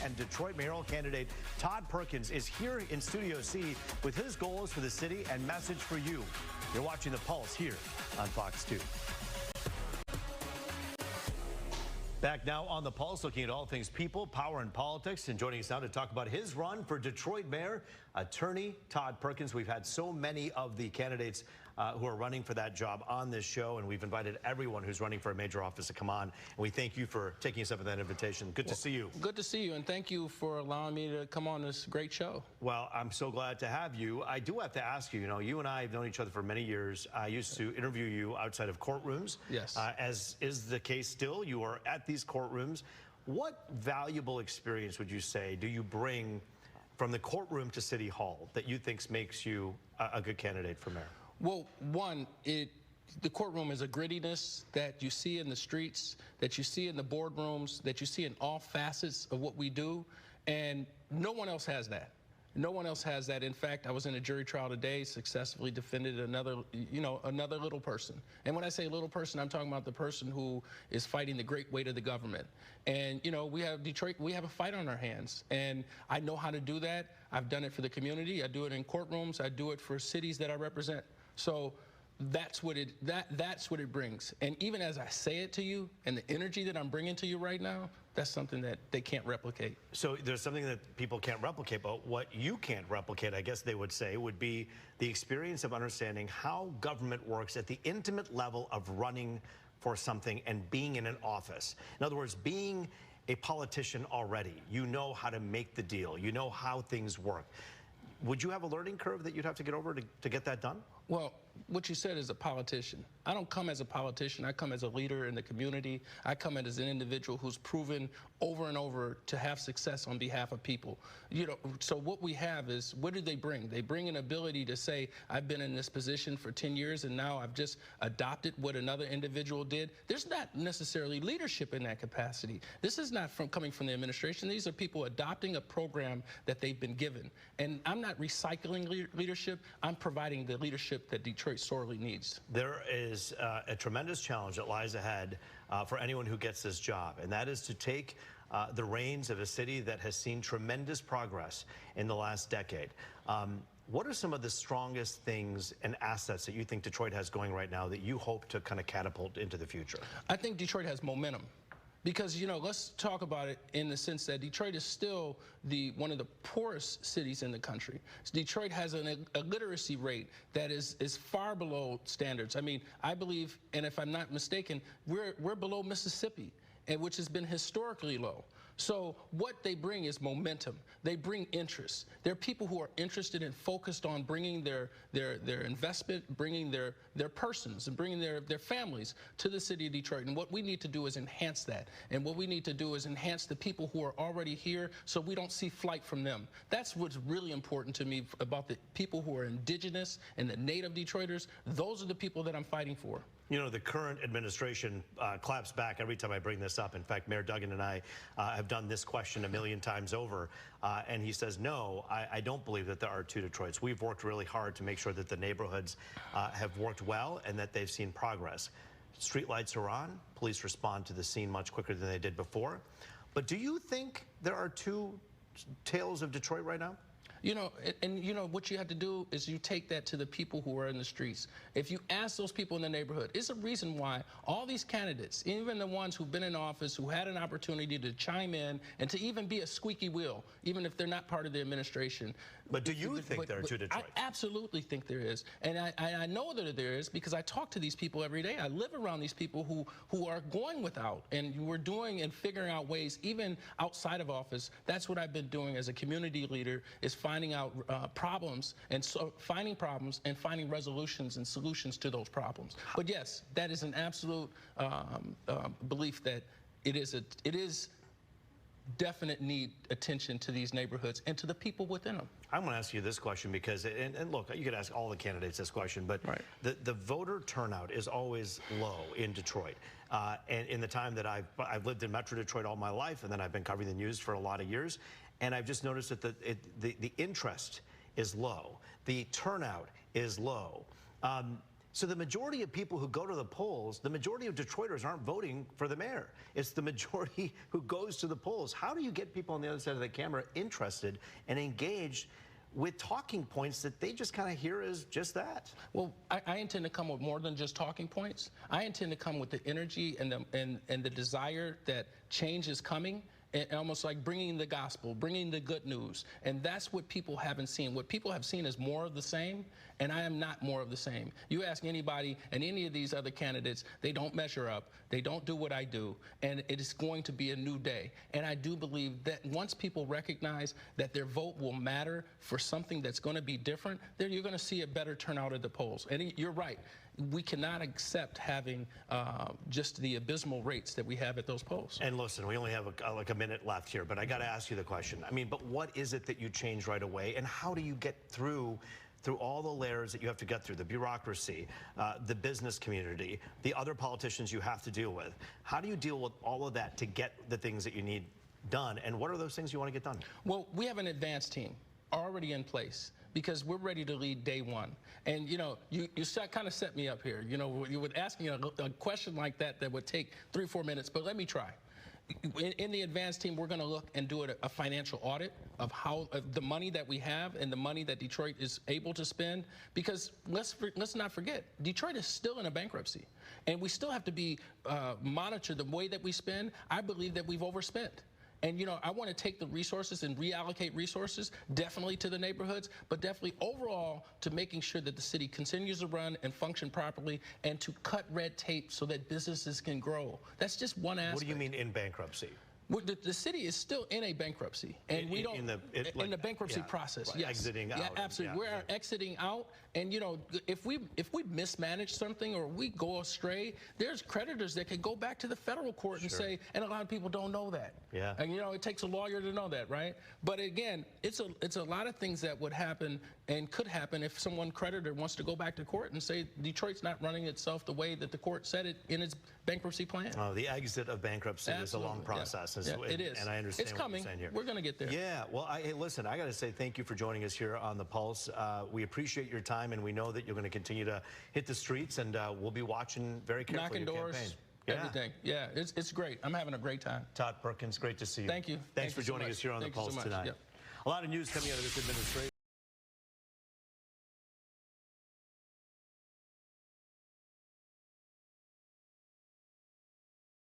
and Detroit mayoral candidate Todd Perkins is here in Studio C with his goals for the city and message for you. You're watching The Pulse here on Fox 2. Back now on The Pulse, looking at all things people, power, and politics. And joining us now to talk about his run for Detroit mayor, attorney Todd Perkins. We've had so many of the candidates who are running for that job on this show, and we've invited everyone who's running for a major office to come on. And we thank you for taking us up with that invitation. Good to see you. Good to see you, and thank you for allowing me to come on this great show. Well, I'm so glad to have you. I do have to ask you, you and I have known each other for many years. I used to interview you outside of courtrooms. Yes. As is the case still. You are at these courtrooms. What valuable experience would you say do you bring from the courtroom to City Hall that you think makes you a good candidate for mayor? Well, one, the courtroom is a grittiness that you see in the streets, that you see in the boardrooms, that you see in all facets of what we do, and no one else has that. No one else has that. In fact, I was in a jury trial today, successfully defended another little person. And when I say little person, I'm talking about the person who is fighting the great weight of the government. And, we have Detroit, we have a fight on our hands. And I know how to do that. I've done it for the community. I do it in courtrooms. I do it for cities that I represent. So that's what it brings. And even as I say it to you, and the energy that I'm bringing to you right now, that's something that they can't replicate. So there's something that people can't replicate, but what you can't replicate, I guess they would say, would be the experience of understanding how government works at the intimate level of running for something and being in an office. In other words, being a politician already, you know how to make the deal, you know how things work. Would you have a learning curve that you'd have to get over to get that done? Well, what you said is a politician. I don't come as a politician. I come as a leader in the community. I come as an individual who's proven over and over to have success on behalf of people. So what we have is, what do they bring? They bring an ability to say, I've been in this position for 10 years and now I've just adopted what another individual did. There's not necessarily leadership in that capacity. This is not coming from the administration. These are people adopting a program that they've been given. And I'm not recycling leadership. I'm providing the leadership that Detroit sorely needs. There is a tremendous challenge that lies ahead for anyone who gets this job, and that is to take the reins of a city that has seen tremendous progress in the last decade. What are some of the strongest things and assets that you think Detroit has going right now that you hope to kind of catapult into the future? I think Detroit has momentum. Because, let's talk about it in the sense that Detroit is still one of the poorest cities in the country. Detroit has a literacy rate that is far below standards. I mean, I believe, and if I'm not mistaken, we're below Mississippi, which has been historically low. So what they bring is momentum. They bring interest. They're people who are interested and focused on bringing their investment, bringing their persons, and bringing their families to the city of Detroit. And what we need to do is enhance that. And what we need to do is enhance the people who are already here so we don't see flight from them. That's what's really important to me about the people who are indigenous and the native Detroiters. Those are the people that I'm fighting for. The current administration claps back every time I bring this up. In fact, Mayor Duggan and I have done this question a million times over, and he says, no, I don't believe that there are two Detroits. We've worked really hard to make sure that the neighborhoods have worked well and that they've seen progress. Streetlights are on. Police respond to the scene much quicker than they did before. But do you think there are two tales of Detroit right now? What you have to do is you take that to the people who are in the streets. If you ask those people in the neighborhood, it's a reason why all these candidates, even the ones who've been in office, who had an opportunity to chime in and to even be a squeaky wheel, even if they're not part of the administration. But do you think there are two Detroits? I absolutely think there is. And I know that there is because I talk to these people every day. I live around these people who are going without. And we're doing and figuring out ways, even outside of office. That's what I've been doing as a community leader, is finding out problems and finding resolutions and solutions to those problems. But yes, that is an absolute belief that it is definite need attention to these neighborhoods and to the people within them. I'm going to ask you this question because, and look, you could ask all the candidates this question, but right. the voter turnout is always low in Detroit. And in the time that I've lived in Metro Detroit all my life, and then I've been covering the news for a lot of years, and I've just noticed that the interest is low. The turnout is low. So the majority of people who go to the polls, the majority of Detroiters aren't voting for the mayor. It's the majority who goes to the polls. How do you get people on the other side of the camera interested and engaged with talking points that they just kind of hear as just that? Well, I intend to come with more than just talking points. I intend to come with the energy and the desire that change is coming. And almost like bringing the gospel, bringing the good news. And that's what people haven't seen. What people have seen is more of the same, and I am not more of the same. You ask anybody and any of these other candidates, they don't measure up. They don't do what I do, and it is going to be a new day. And I do believe that once people recognize that their vote will matter for something that's going to be different, then you're going to see a better turnout at the polls. And you're right. We cannot accept having just the abysmal rates that we have at those polls. And listen, we only have like a minute left here, but I got to ask you the question. I mean, but what is it that you change right away, and how do you get through all the layers that you have to get through, the bureaucracy, the business community, the other politicians you have to deal with? How do you deal with all of that to get the things that you need done, and what are those things you want to get done? Well, we have an advanced team already in place, because we're ready to lead day one. And, you know, you kind of set me up here. You know, you would ask me a question like that would take 3 or 4 minutes, but let me try. In the advanced team, we're going to look and do a financial audit of how the money that we have and the money that Detroit is able to spend. Because let's not forget, Detroit is still in a bankruptcy, and we still have to be monitor the way that we spend. I believe that we've overspent. And, you know, I want to take the resources and reallocate resources, definitely to the neighborhoods, but definitely overall to making sure that the city continues to run and function properly, and to cut red tape so that businesses can grow. That's just one aspect. What do you mean in bankruptcy? Well, the city is still in a bankruptcy, and we don't in the bankruptcy process. Like yes, exiting out. Yeah, absolutely. We're exiting out, and you know, if we mismanage something or we go astray, there's creditors that can go back to the federal court and say, and a lot of people don't know that. Yeah. And you know, it takes a lawyer to know that, right? But again, it's a lot of things that would happen and could happen if someone creditor wants to go back to court and say Detroit's not running itself the way that the court said it in its bankruptcy plan. Oh, the exit of bankruptcy is a long process. Yeah, it is. And I understand it's what coming. you're saying here. We're going to get there. Yeah. Well, hey, listen, I got to say thank you for joining us here on The Pulse. We appreciate your time, and we know that you're going to continue to hit the streets, and we'll be watching very carefully knocking your doors, campaign. everything. Yeah, it's great. I'm having a great time. Todd Perkins, great to see you. Thank you. Thanks for joining us here on The Pulse tonight. Yeah. A lot of news coming out of this administration.